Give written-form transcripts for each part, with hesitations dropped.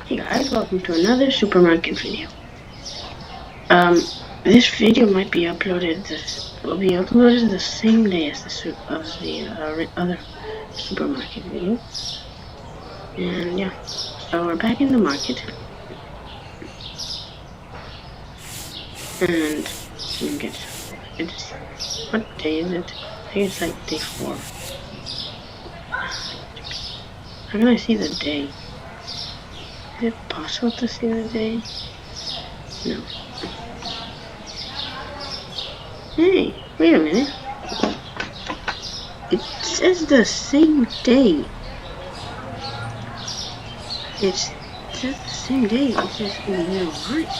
Hey guys, welcome to another supermarket video. This video might be uploaded. Will be uploaded the same day as the other supermarket video. And yeah, so we're back in the market, and we get it's what day is it? I think it's like day 4. How can I see the day? Is it possible to see the day? No. Hey, wait a minute. It says the same day. It's just the same day. It's just in the middle of March.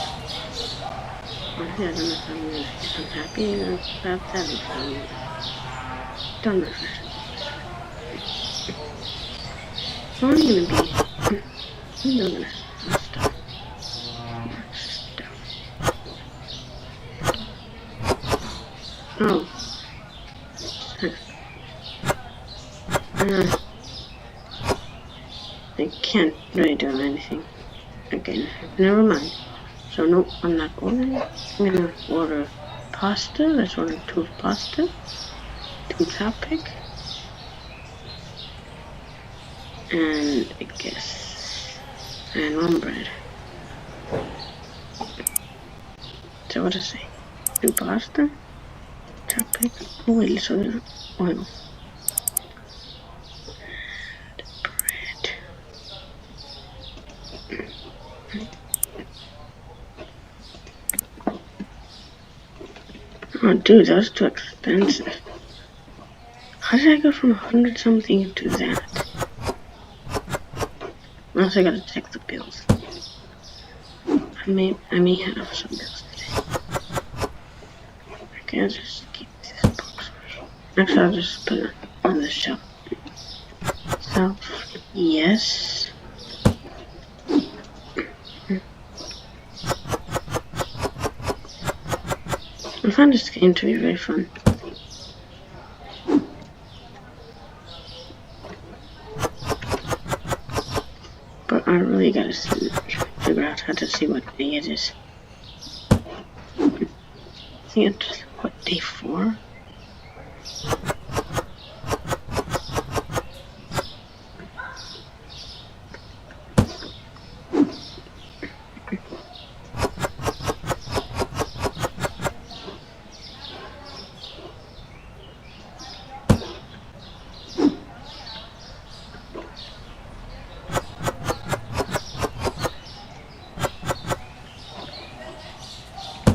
Honestly, I don't know if I'm happy about that. If I'm done with it. So I'm gonna be. I'm gonna stop. Oh. I can't really do anything. Again, never mind. So no, I'm not ordering. I'm gonna order pasta. Let's order 2 pasta, 2 topic, and I guess and 1 bread. So what does it say? 2 pasta, topic. Oh wait, let's order oil. Oh dude, that's too expensive. How did I go from 100 something to that? Also, I gotta check the bills. I may have some bills today. Okay, I'll just keep this box. Actually, I'll just put it on the shelf. So, yes. I find this game to be very fun. But I really gotta figure out how to see what day it is. I think it's, what, day 4?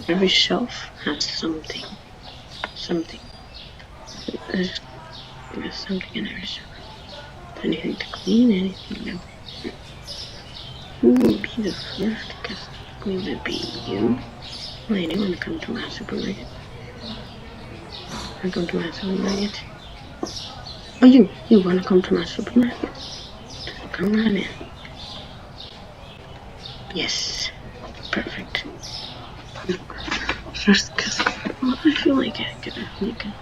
Every shelf has something. There's something in every shelf. Anything to clean, anything no. Who will be the first customer? Will it be you? Lady, wanna come to my supermarket? Wanna come to my supermarket? Oh, you wanna come to my supermarket? Come on in. Yes, perfect. First customer. Well, I feel like I could make it.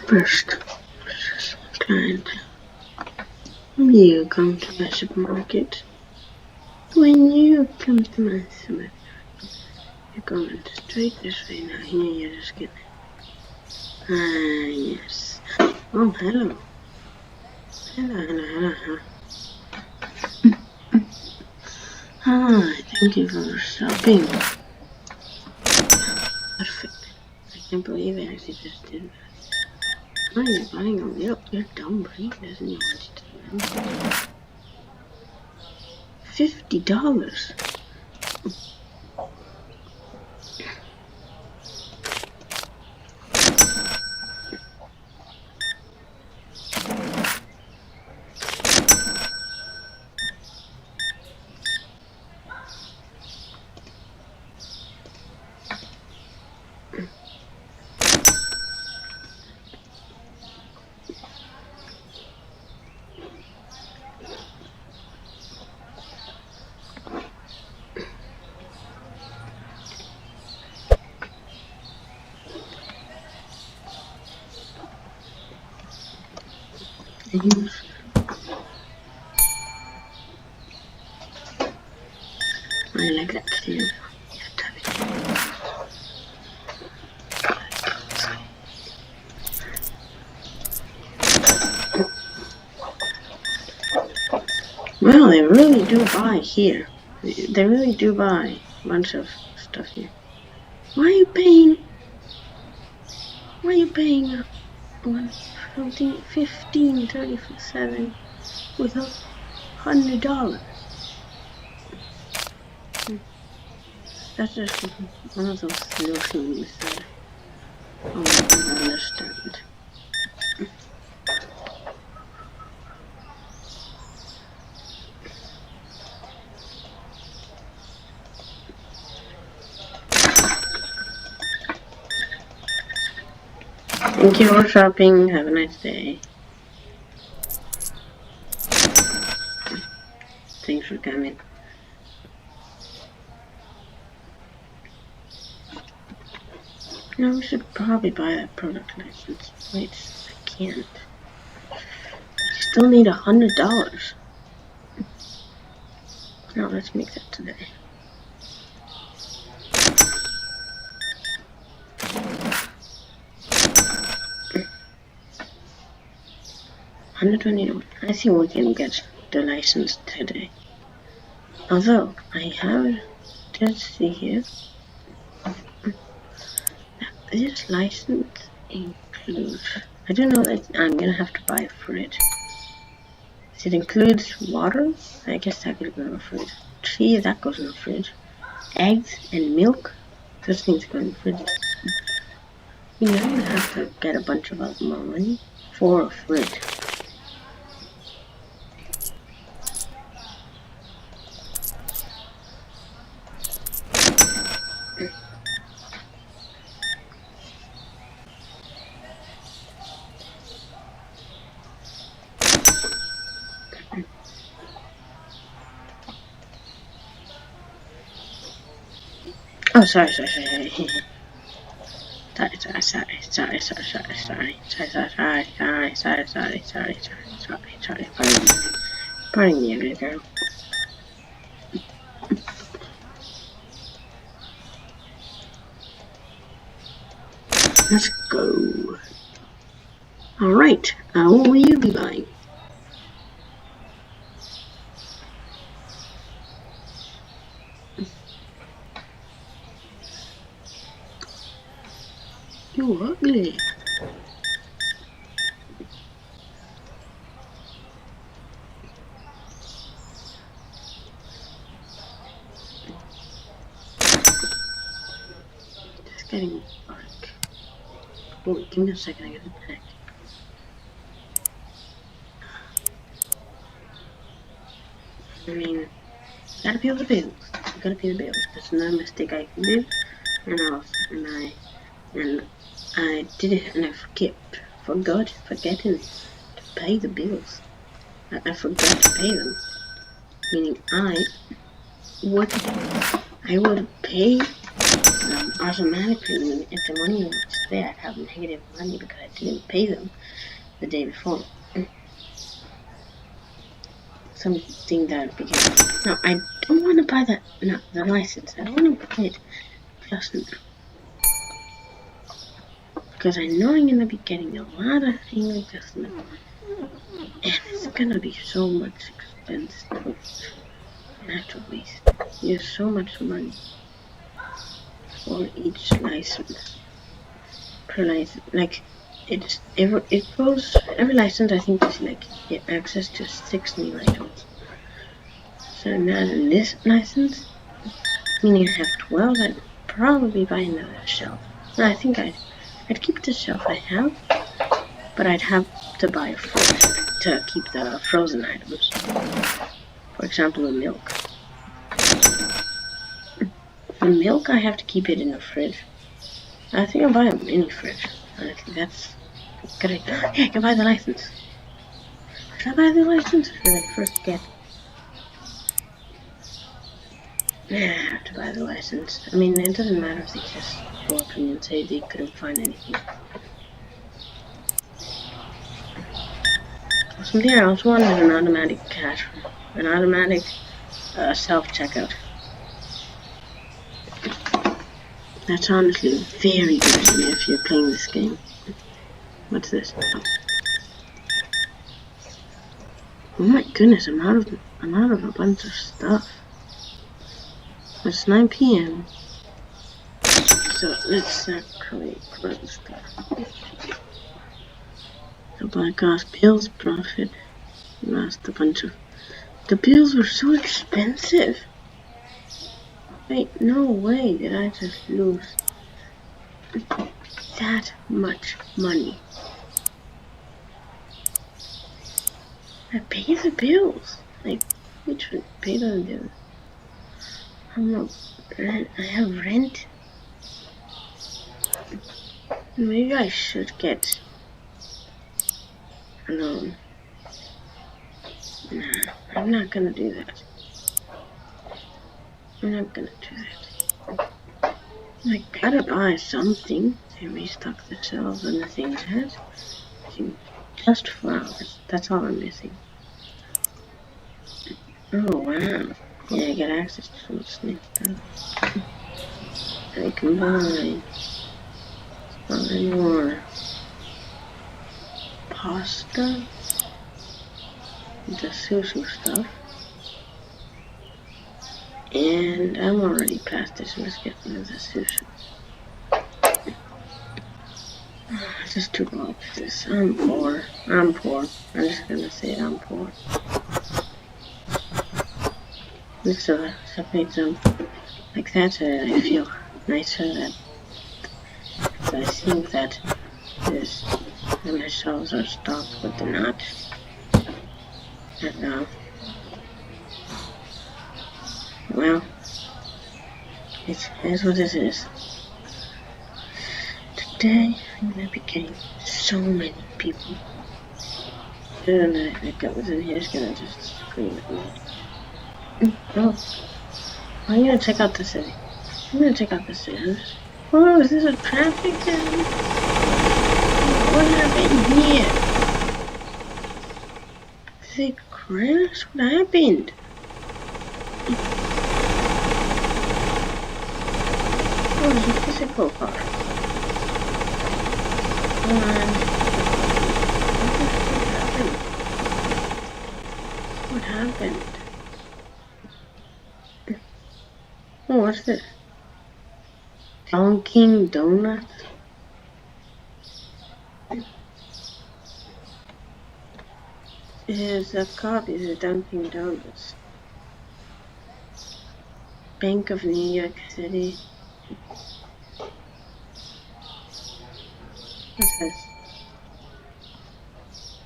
First client. When you come to my supermarket, when you come to my supermarket, you're going straight this way now. Here, you're just getting. Yes. Oh, hello. Hello. Hi, thank you for stopping. Perfect. I can't believe I actually just did that. Oh, you're buying a milk. Your dumb brain doesn't know what to do. $50. things. I like that too. Well, they really do buy here. They really do buy a bunch of stuff here. Why are you paying? Why are you paying 15.37 with $100? That's just one of those notions that I don't understand. Thank you for shopping. Have a nice day. Thanks for coming. No, we should probably buy that product license. Wait, I can't. Still need $100. Now let's make that today. $120. I think we can get the license today. Although I have, let's see here. This license includes. I don't know that I'm gonna have to buy a fridge. It includes water. I guess that could go in a fridge. Cheese, that goes in a fridge. Eggs and milk. Those things go in the fridge. You know, I'm gonna have to get a bunch of more money for a fridge. Oh, sorry. Sorry. Pardon me, ugly girl. Let's go. Alright, what will you be buying? You ugly. Just getting dark. Oh, give me a second, I gotta check. I mean, gotta pay the bills. Gotta pay the bills. That's another mistake I can do. And I did it, and I forgetting to pay the bills. I forgot to pay them, meaning I would pay them automatically. If the money was there, I'd have negative money because I didn't pay them the day before. Something that because no, I don't want to buy the license. I don't want to buy it just now. Because I know I'm gonna be getting a lot of angry customers, and it's gonna be so much expensive. I have to use so much money for each license. Per license, like every license I think is like get access to 6 new items. So now in this license, meaning I have 12, I'd probably buy another shelf. And I think I'd keep the shelf I have, but I'd have to buy a fridge to keep the frozen items. For example, the milk. The milk, I have to keep it in the fridge. I think I'll buy a mini fridge. I think that's good. Yeah, I can buy the license. Should I buy the license or should I first get? Yeah, I have to buy the license. I mean, it doesn't matter if they just go up to me and say they couldn't find anything. Something I also want is an automatic cash, an automatic self-checkout. That's honestly very good if you're playing this game. What's this? Oh my goodness, I'm out of a bunch of stuff. It's 9 p.m. So let's actually close stuff. The black cost bills profit. Lost a bunch of. The bills were so expensive. Wait, no way did I just lose that much money. I pay the bills. Like, literally pay the bills. I have rent. Maybe I should get a loan. Nah, I'm not gonna do that. I'm not gonna do that. I gotta buy something to restock the shelves and the things had. Just flowers. That's all I'm missing. Oh wow. Yeah, I get access to some sneak stuff. I can buy more pasta, the sushi stuff, and I'm already past this. Let's get rid of the sushi. Just too long for this. I'm poor. I'm just gonna say I'm poor. So I made some like that so that I feel nicer that I think that my shelves are stocked, but they're not. And well, it is what it is. Today I'm gonna be getting so many people. And I got what's in here is gonna just scream at me. Oh, I'm gonna check out the city. I'm gonna check out the city. Oh, is this a traffic jam? What happened here? Did it crash? What happened? Oh, it's a physical car. What happened? Oh, what's this? Dunkin' Donuts? Here's a copy of the Dunkin' Donuts. Bank of New York City. What's this?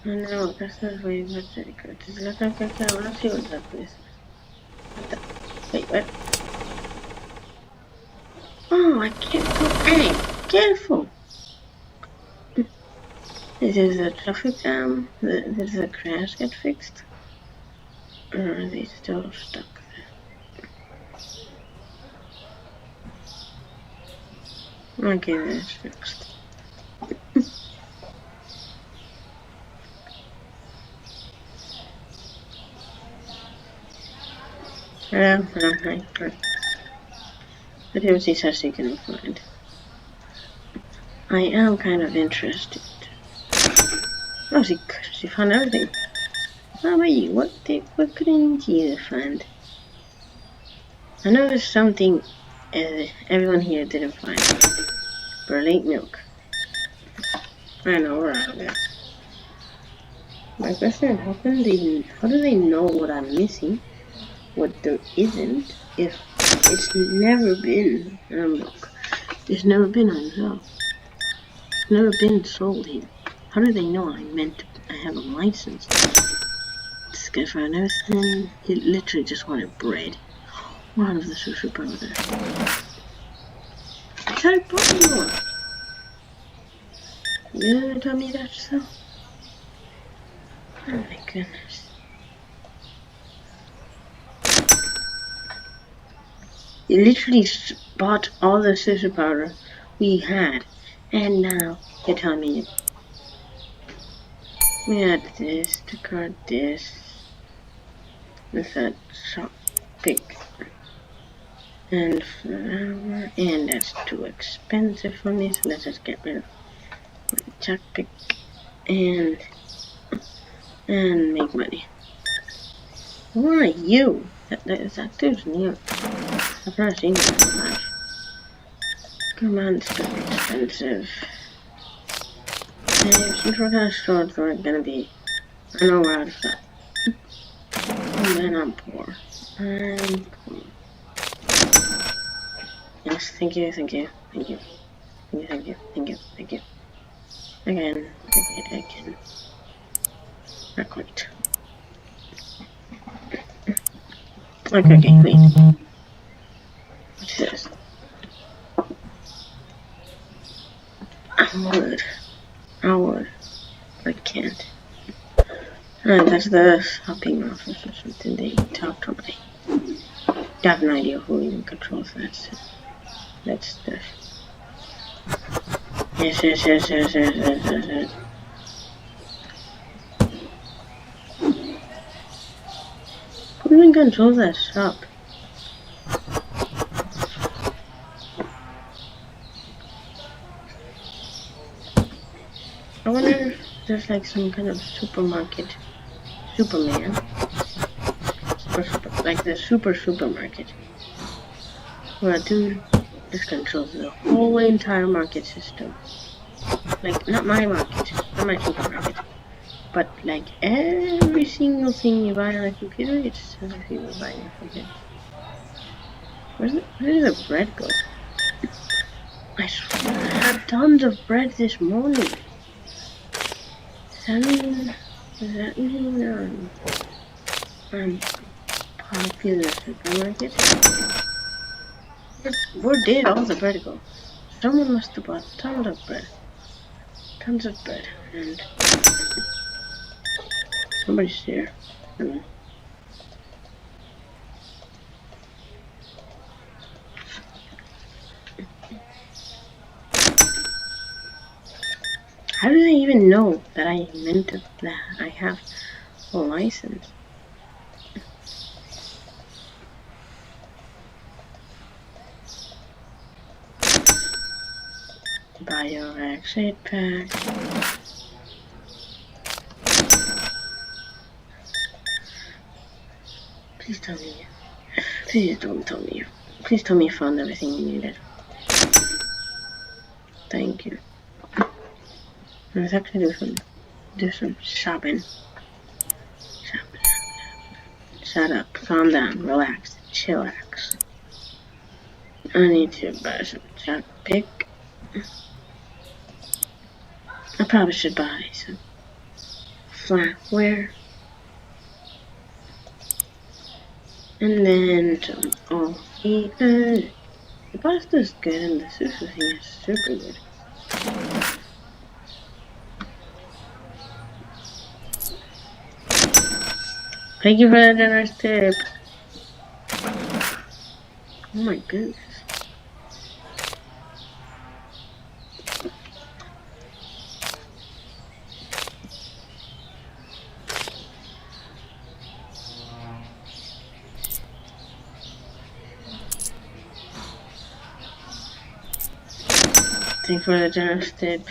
Oh no, that's not very much very good. Does it look like that? I wanna see what that place is. What the? Wait, what? Oh, I can't go. Hey, careful! Is a traffic jam? Did the crash get fixed? Or are they still stuck there? Okay, that's fixed. But here's the such you can find. I am kind of interested. Oh, she found everything. How about you? What couldn't you find? I know there's something everyone here didn't find. Burlate milk. I know, we're out of there. My question is, how do they know what I'm missing? What there isn't, if it's never been it's never been on sale. It's never been sold here. How do they know I have a license? This guy found everything. He literally just wanted bread. One of the sushi powder. I tried buying more. You didn't tell me that so? Oh my goodness. You literally bought all the sushi powder we had, and now you're telling me We add this to card this. With that shop pick and flower, and that's too expensive for me, so let's just get rid of my jack pick and make money. Who are you? That dude's new. I've never seen him in my life. Command's gonna be expensive. And since we're gonna short, we're gonna be. I know we're out of that. Oh man, I'm poor. I'm poor. Yes, thank you, thank you, thank you. Thank you, thank you, thank you, thank you. Again. Not quite. Okay, clean. What's this? I would, but can't. That's the shopping office or something. They talk to me. I have no idea who even controls that. That's stuff. Yes. Who even controls that shop? I wonder if there's like some kind of supermarket. Superman. Like the supermarket. Where a dude just controls the whole entire market system. Like, not my market, not my supermarket. But like every single thing you buy on a computer, it says if you were buying it from him. Where did the bread go? I swear I had tons of bread this morning. Does that mean I'm popular supermarket? Where did all the bread go? Someone must have bought tons of bread. Tons of bread. And somebody's there. How do they even know that I have a license? Buy your exit pack. Please tell me. Please don't tell me. Please tell me you found everything you needed. Thank you. Let's actually do some shopping. Shut up. Calm down. Relax. Chillax. I need to buy some jack pick. I probably should buy some flatware. And then some the pasta's good and the sushi thing is super good. Thank you for that generous tip. Oh my goodness. Thank you for the generous tip.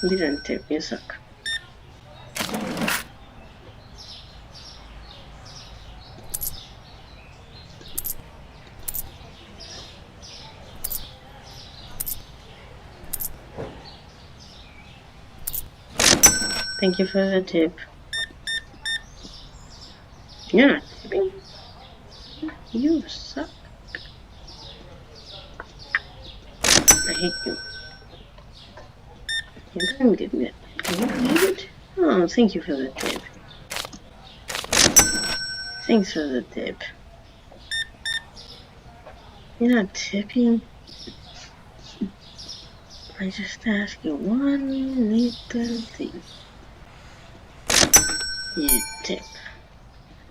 You didn't tip, you suck. Thank you for the tip. You're not tipping. You suck. I hate you. You didn't give me it. Can you believe it? Oh, thank you for the tip. Thanks for the tip. You're not tipping. I just ask you one little thing. You tip.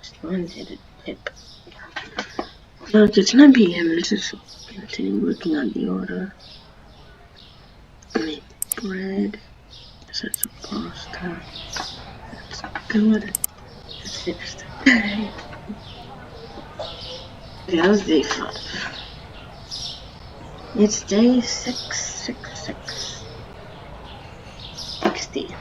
Just one little tip. Look, it's 9 p.m. Let's just continue working on the order. I made bread. Set some pasta. That's good. It's fixed. Yeah, that was day 5. It's day 666. 60.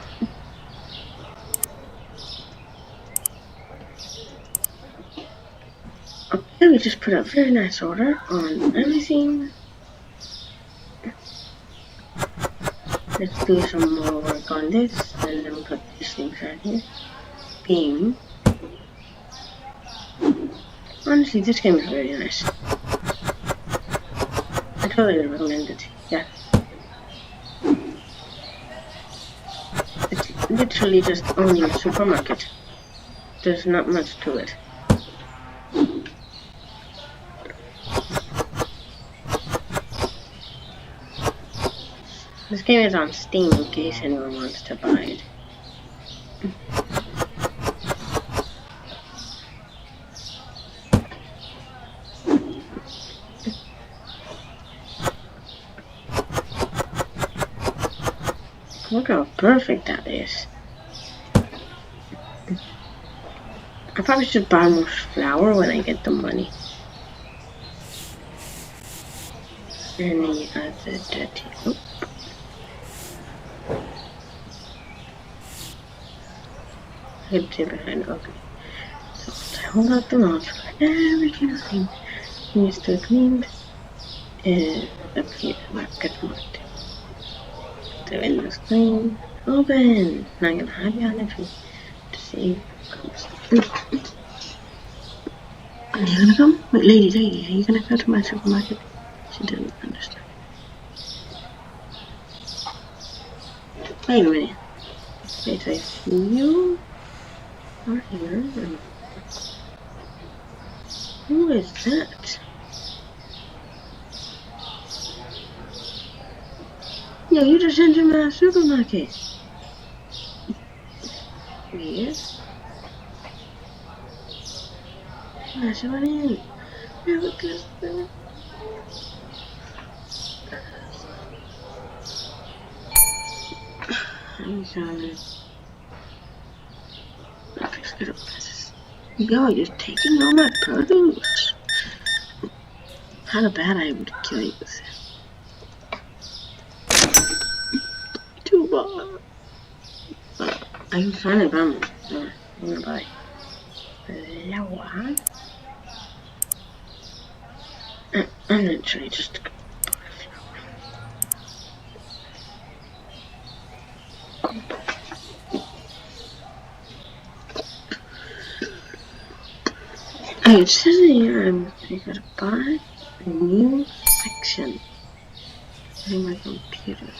Okay, we just put a very nice order on everything. Let's do some more work on this, and then put these things right here. Beam. Honestly, this game is very nice. I totally recommend it. Yeah. It's literally just owning a supermarket. There's not much to it. This game is on Steam in case anyone wants to buy it. Look how perfect that is. I probably should buy more flour when I get the money. And then you got the dirty. Oh. Good tip behind. Okay. So I hold out the launch for every thing needs to be cleaned. And up here, market marked. The window's clean. Open. Now I'm gonna hide behind the tree to see who comes. Are you gonna come? Wait, lady, are you gonna go to my supermarket? She didn't understand. Wait a minute. Wait, I see you are here. Who is that? Yo, you just entered my supermarket. Weird. Let's run in. Yeah, because I'm sorry. Okay, good old princess. Yo, you're taking all my produce. How bad I would kill you with it. Too bad. I can finally buy more. I'm gonna buy flour. I'm literally just gonna buy flour. Oh, it says here I gotta buy a new section in my computer.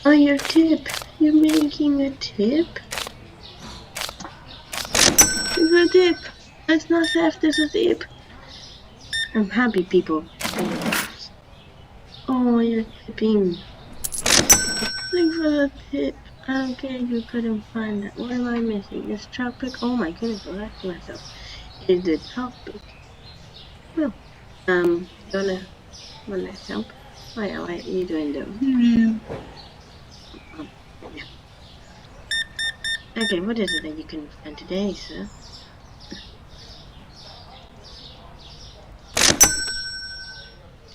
Oh, your tip. You're making a tip? It's a tip. It's not theft, it's a tip. I'm happy, people. Oh, you're tipping. Thanks for the tip. I don't care if you couldn't find it. What am I missing? This tropic? Oh my goodness, I asked myself. Is it tropic? Well, wanna help? Oh yeah, what are you doing though? Yeah. Okay, what is it that you can find today, sir?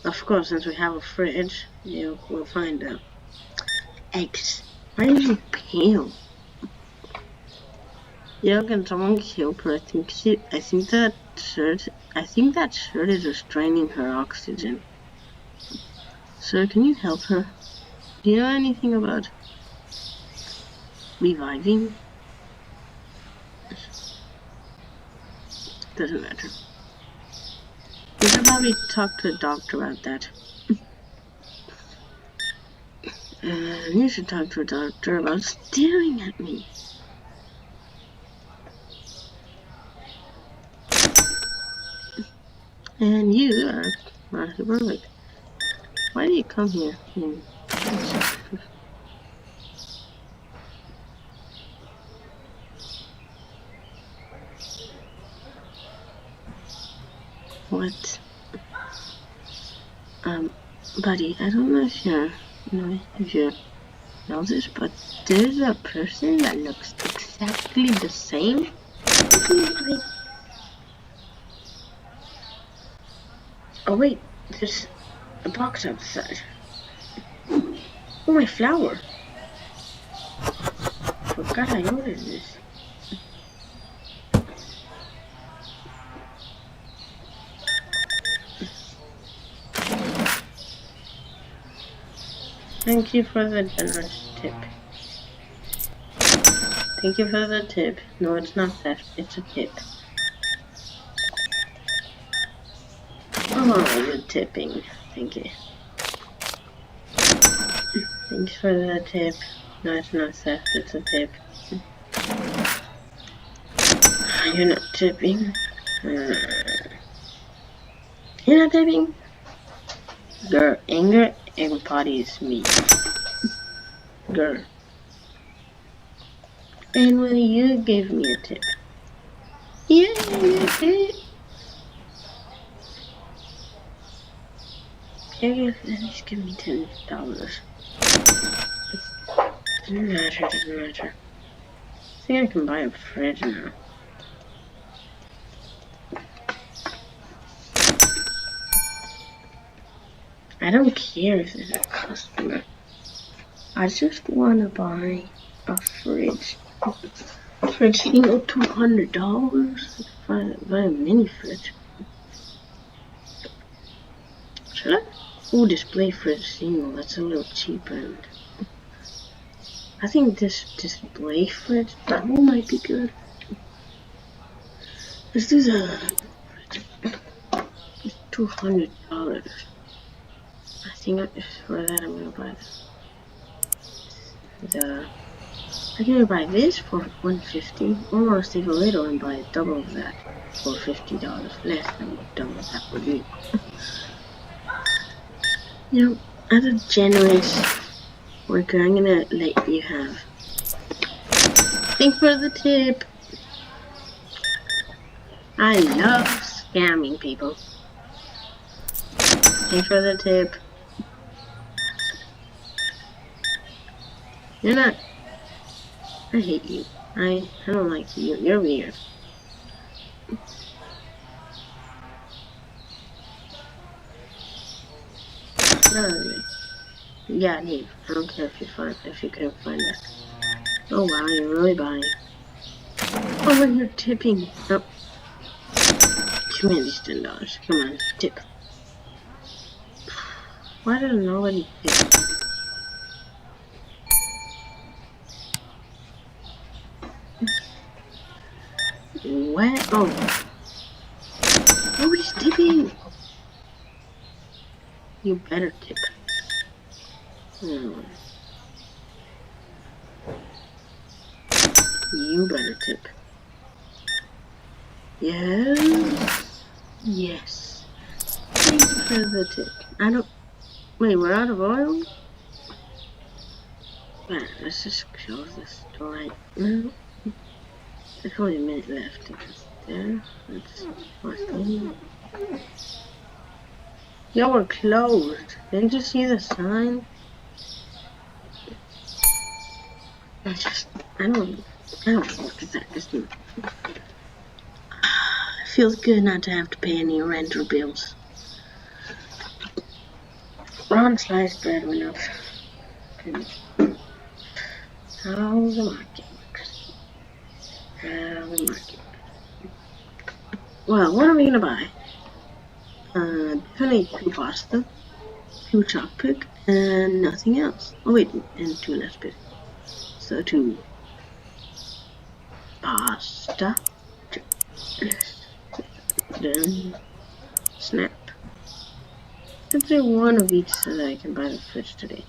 Of course, since we have a fridge, we'll find eggs. Why are you pale? Yeah, can someone help her? I think that shirt is restraining her oxygen. Sir, can you help her? Do you know anything about reviving? Doesn't matter. You should probably talk to a doctor about that. And you should talk to a doctor about staring at me. And you are not heroic. Why do you come here? but buddy, I don't know if you know this, but there's a person that looks exactly the same. Oh wait, there's a box outside. Oh, my flower. Forgot I ordered this. Thank you for the generous tip. Thank you for the tip. No, it's not theft, it's a tip. Oh, you're tipping. Thank you. Thanks for the tip. No, it's not theft, it's a tip. You're not tipping. You're not tipping? Girl, anger embodies me. Girl. And will you give me a tip? Yeah, tip. Just give me $10. Doesn't matter. I think I can buy a fridge now. I don't care if there's a customer. I just want to buy a fridge. Fridge thing of $200. Buy a mini fridge. Should I? Oh, display fridge single. That's a little cheaper. I think this display fridge, that one might be good. Let's do the $200. I think for that I'm gonna buy I'm gonna buy this for $150. Or I'll save a little and buy double of that for $50 less than double that would be. You know, as a generous worker, I'm gonna let you have. Thanks for the tip. I love scamming people. Thanks for the tip. You're not. I hate you. I don't like you. You're weird. No. Yeah, leave. I don't care if you couldn't find it. Oh wow, you're really buying. Oh, and you're tipping. Oh. Give me at least $10. Come on, tip. Why doesn't nobody tip? What? Oh. Nobody's tipping. You better tip. You better tip. Yes. Yes. Thank you for the tip. I don't. Wait, we're out of oil? Alright, let's just close this door right now. There's only a minute left. There. Let's watch the. Y'all were closed. Didn't you see the sign? I don't work at that. It feels good not to have to pay any rent or bills. Ron sliced bread went up. How the market works. Well, what are we gonna buy? Definitely 2 pasta, 2 chocolate, and nothing else. Oh wait, and 2 less bit. So 2 pasta, then snap. Let's do 1 of each so that I can buy the fridge today.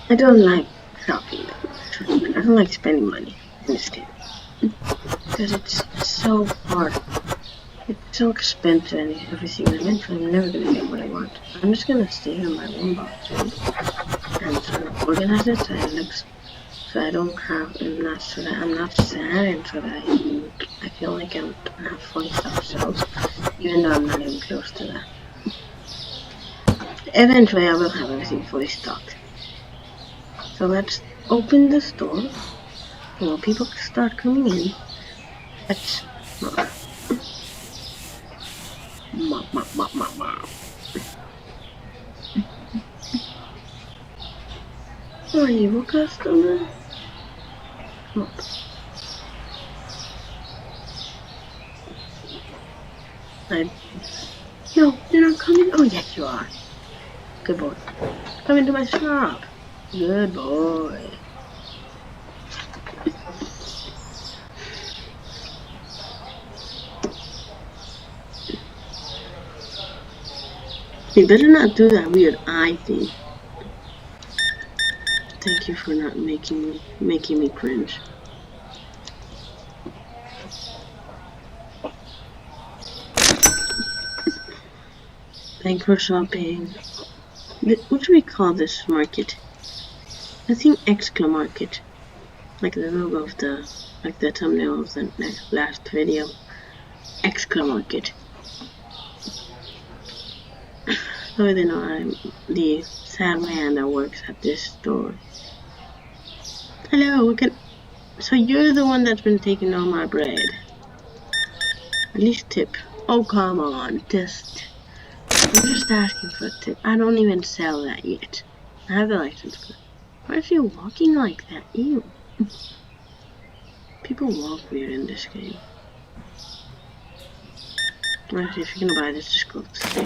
I don't like shopping that much. I don't like spending money in this game. Because it's so hard. It's so expensive and everything. Eventually I'm never gonna get what I want. I'm just gonna stay on my one box, right? And sort of organize it so it looks so I don't have, and not so that I'm not sad, and so that I feel like I have fully stocked shelves, even though I'm not even close to that. Eventually, I will have everything fully stocked. So let's open the store. Well, people start coming in. Let's. Are you a customer? Come on. No, you're not coming. Oh, yes, you are. Good boy. Come into my shop. Good boy. You better not do that weird eye thing. Thank you for not making me cringe. Thank you for shopping. What do we call this market? I think E-Xclamation. Like the logo of like the thumbnail of the last video. E-Xclamation. So they know I'm the sad man that works at this store. Hello, so you're the one that's been taking all my bread. At least tip. Oh, come on, I'm just asking for a tip. I don't even sell that yet. I have the license for it. Why is he walking like that? Ew. People walk weird in this game. Actually, if you're gonna buy this, just go to the store.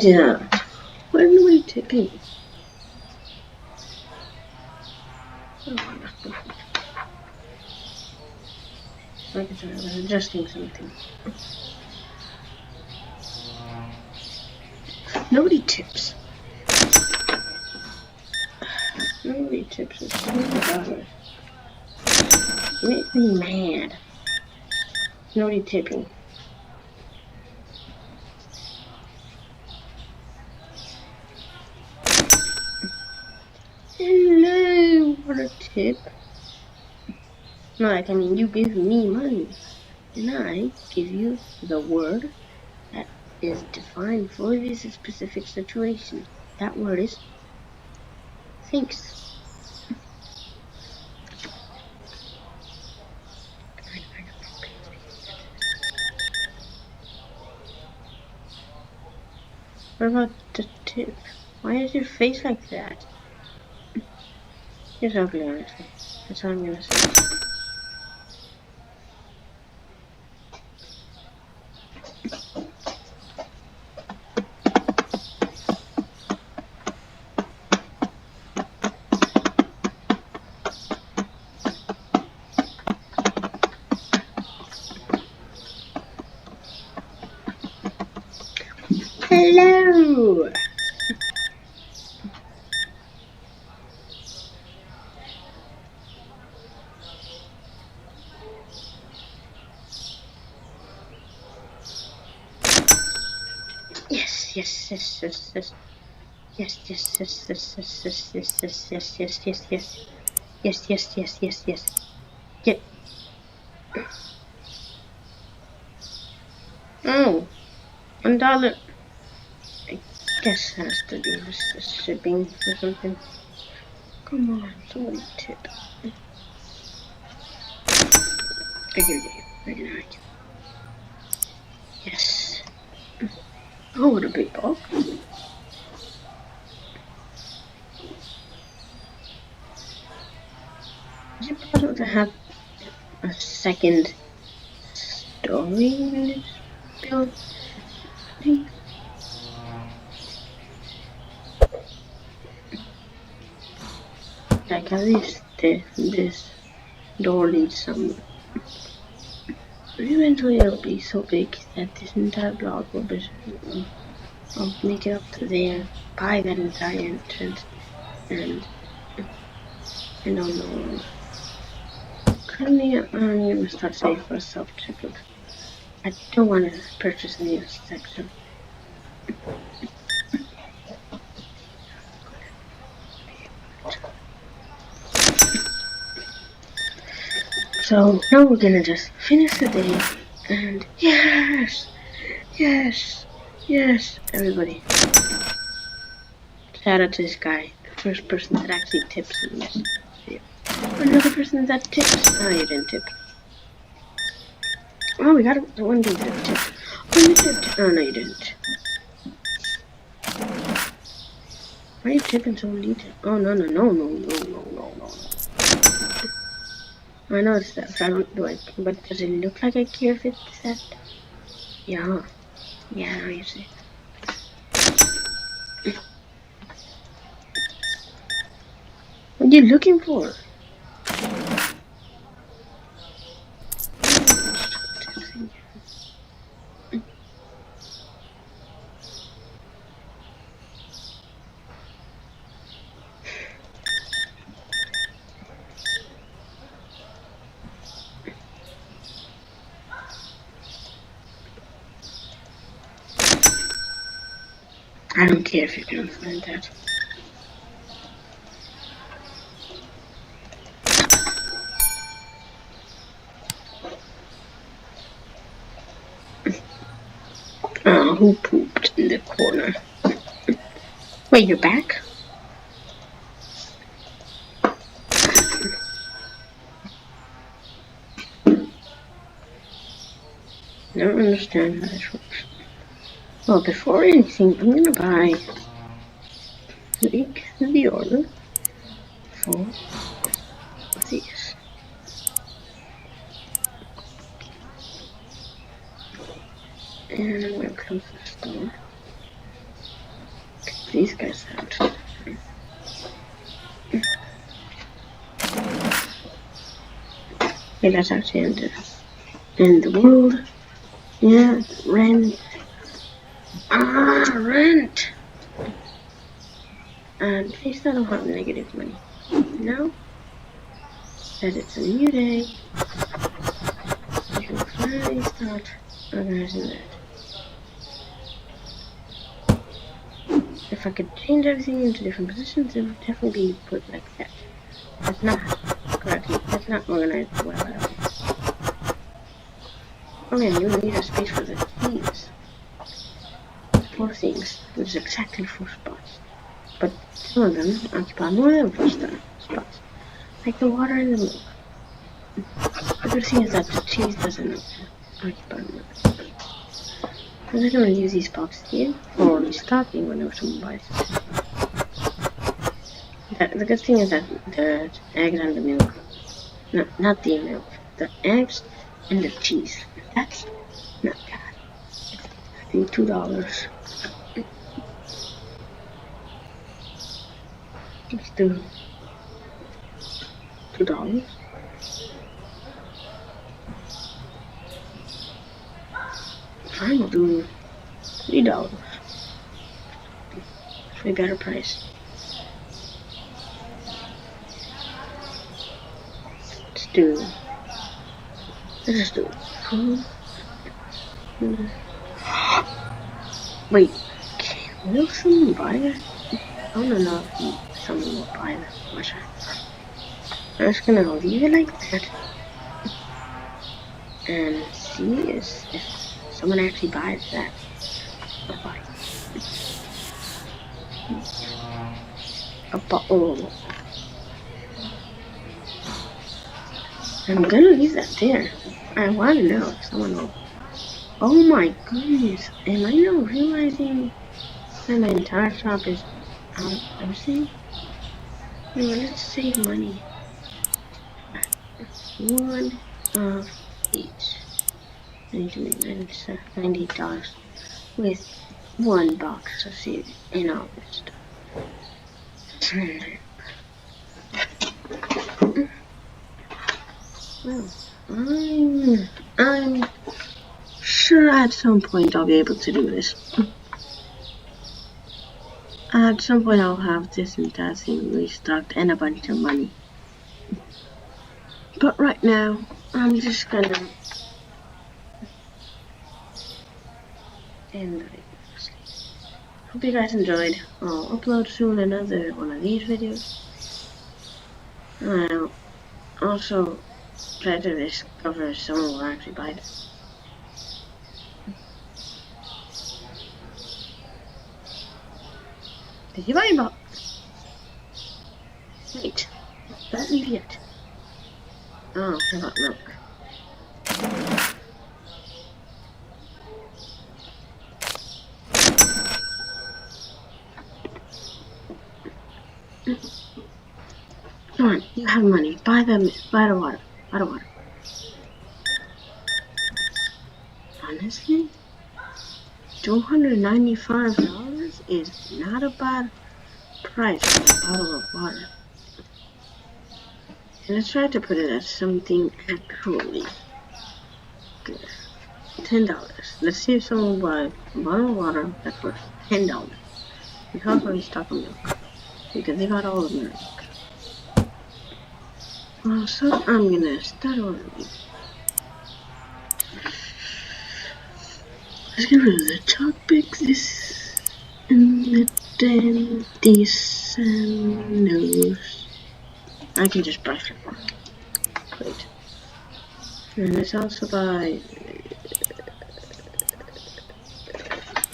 Yeah. Why is nobody tipping? Like I said, I was adjusting something. Nobody tips. Nobody tips. It's $20. It makes me mad. Nobody tipping. Hello, what a tip. Like, I mean, you give me money, and I give you the word that is defined for this specific situation. That word is thanks. What about the tip? Why is your face like that? You're ugly, honestly. That's all I'm gonna say. Hello! Yes, yes, yes, yes, yes. Yes, yes, yes, yes, yes, yes, yes, yes, yes, yes, yes, yes. Yes, yes, yes, yes, yes. Get. Oh, $1. I guess it has to do with the shipping or something. Come on, somebody tip. I hear you. I hear you. Yes. Oh, what a big ball. Is it possible to have a second story in this building? Like at least this door leads somewhere. Eventually it'll be so big that this entire block will be, I'll make it up to there. buy that entire entrance, and I don't know. Currently, I'm gonna start saving for a self-checkout. I don't want to purchase a new section. So now we're gonna just finish the day, and yes, everybody. Shout out to this guy, the first person that actually tips in this video. Another person that tips. Oh, you didn't tip. Oh, we got one dude that tipped. Oh, you tipped. Oh, no, you didn't. Why are you tipping so detailed? Oh, no. I know it's that. I don't do it. But does it look like I care if it's that? Yeah. Yeah, I know you see. What are you looking for? I don't care if you can find that. Oh, who pooped in the corner? Wait, you're back? I don't understand how this works. Well, before anything, I'm gonna buy the order for these. And I'm gonna close the store. Get these guys out. Okay, that's actually end the world. Yeah, rent. Rent! And please I don't have negative money. No? That it's a new day. You can finally start organizing that. If I could change everything into different positions, it would definitely be put like that. That's not correctly. That's not organized well at all. Okay, you need a space for the keys. 4 things, which is exactly 4 spots. But some of them occupy more than 4 spots. Like the water and the milk. The good thing is that the cheese doesn't occupy more space. I'm just going to use these boxes here for restocking whenever someone buys it. The good thing is that the eggs and the milk, no, not the milk, the eggs and the cheese, that's not bad. I think $2. Let's do $2. Fine, we'll do $3. It's way better price. Let's just do Wait, will someone buy that? I don't know if someone will buy that. I'm just gonna leave it like that and see if someone actually buys that. I'm gonna leave that there. I want to know if someone will. Oh my goodness! Am I not realizing that my entire shop is out of everything? Let's save money. 1 of each. I need to make $98 with 1 box of seed and all this stuff. Well, I'm sure at some point I'll be able to do this. At some point I'll have this entire thing restocked and a bunch of money. But right now, I'm just gonna end it. Hope you guys enjoyed. I'll upload soon another one of these videos. I'll also try to discover if someone will actually buy it. Did you buy a box? Wait, don't leave yet. Oh, I got milk. Come on, you have money. Buy the water. Buy the water. Honestly, $295 is not a bad price for a bottle of water. And let's try to put it at something actually good. $10. Let's see if someone will buy a bottle of water that's worth $10. We can't really stock of milk because they got all of milk. Well, so I'm gonna start ordering. Let's get rid of the topics. This and then these nose. I can just buy for more. Great. And let's also buy.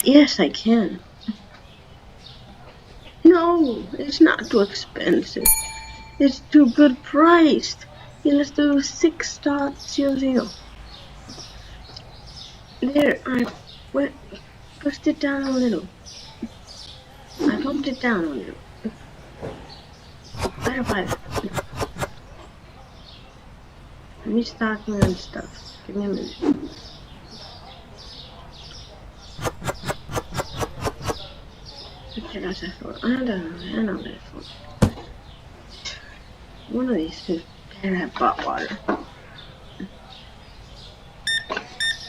Yes, I can. No, it's not too expensive. It's too good priced. Yeah, let's do 6.00. There, I pushed it down a little. I bumped it down a little. Better buy that. Let me stock my own stuff. Give me a minute. What did I say for? I know that for. One of these two better have bought water.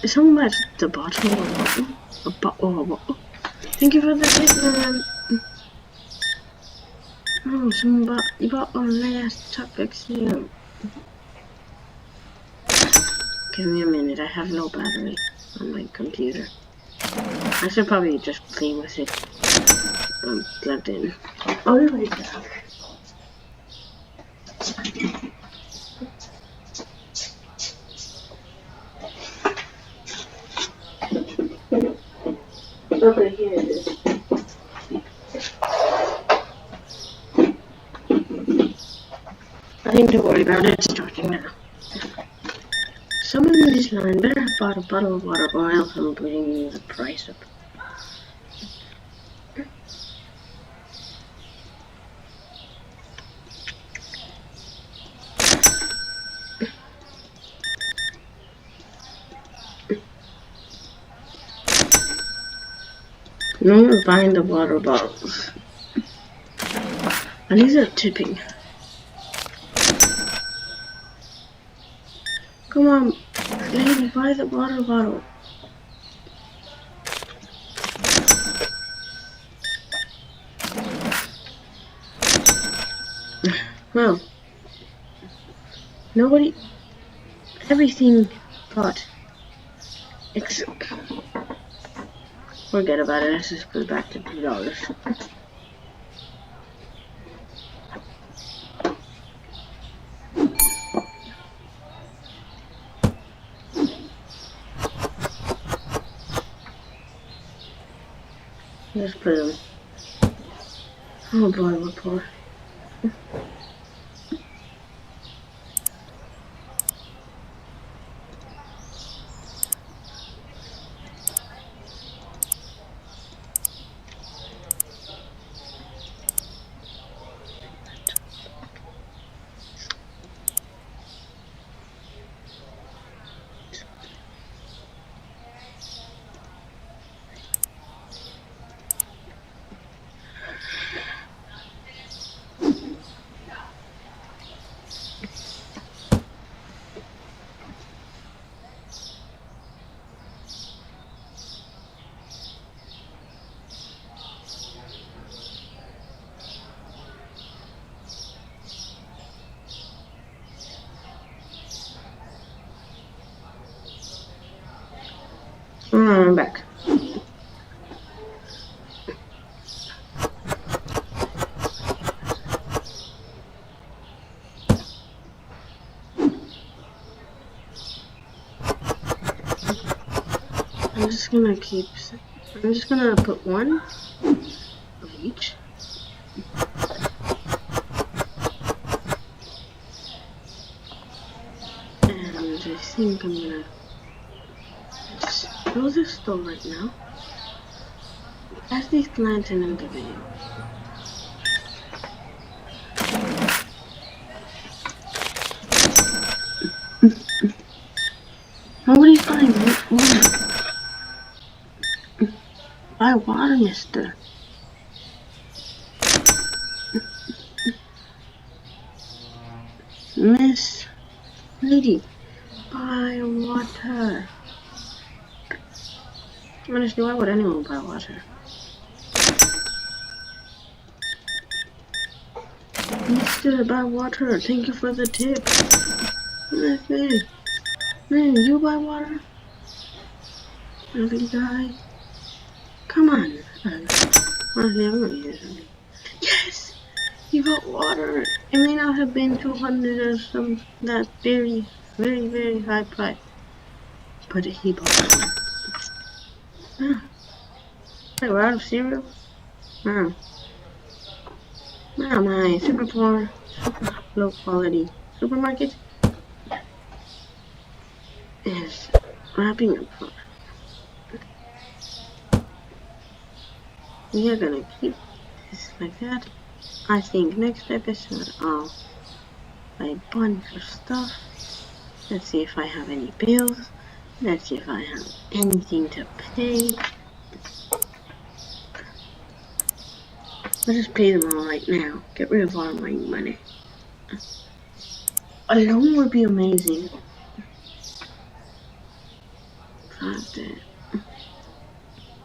Is someone buys the bottle of water? A bottle of water? Thank you for the tip, man. Oh, someone bought our last topics too. Give me a minute, I have no battery on my computer. I should probably just play with it plugged in. I'll be right back. Okay, here it is. Nothing to worry about, it's starting now. Someone in this line better have bought a bottle of water or else I'm putting you the price up. No one's buying the water bottles. And these are tipping. Come on, lady, buy the water bottle. Well, nobody, everything bought. Forget about it, let's just put it back to $2. Let's put them. Oh boy, we're poor. I'm back. I'm just gonna put one of each. And I think I'm gonna just close this door right now. Pass these lantern in the video. Nobody's buying water. Buy water, mister. Miss Lady, buy water. Honestly, why would anyone buy water? Mister, buy water. Thank you for the tip. Man, you buy water? Ugly guy. Come on. Honestly, I'm gonna use something. Yes! You got water. It may not have been 200 or some that very high price. But he bought one. Ah. Wait, we're out of cereal? Wow. Wow, my super low quality supermarket is wrapping up. We are gonna keep this like that. I think next episode I'll buy a bunch of stuff. Let's see if I have any bills. Let's see if I have anything to pay. I'll just pay them all right now. Get rid of all my money. A loan would be amazing.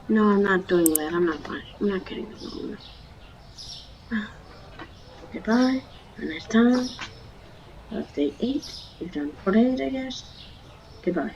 No, I'm not doing that. I'm not getting a loan. Goodbye. And next time. Update 8 is done for days, I guess. Goodbye.